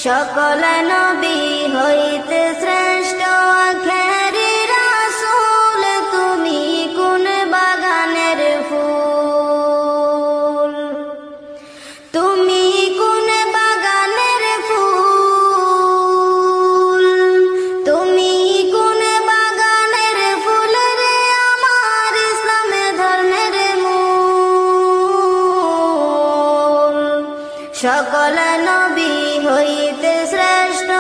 সকল নবী হইতে শ্রেষ্ঠ আখেরি রাসূল, তুমি কোন বাগানের ফুল, তুমি কোন বাগানের ফুল, তুমি কোন বাগানের ফুল রে আমার ইসলামে ধর্মের মূল। সকল নবী হইতে শ্রেষ্ঠ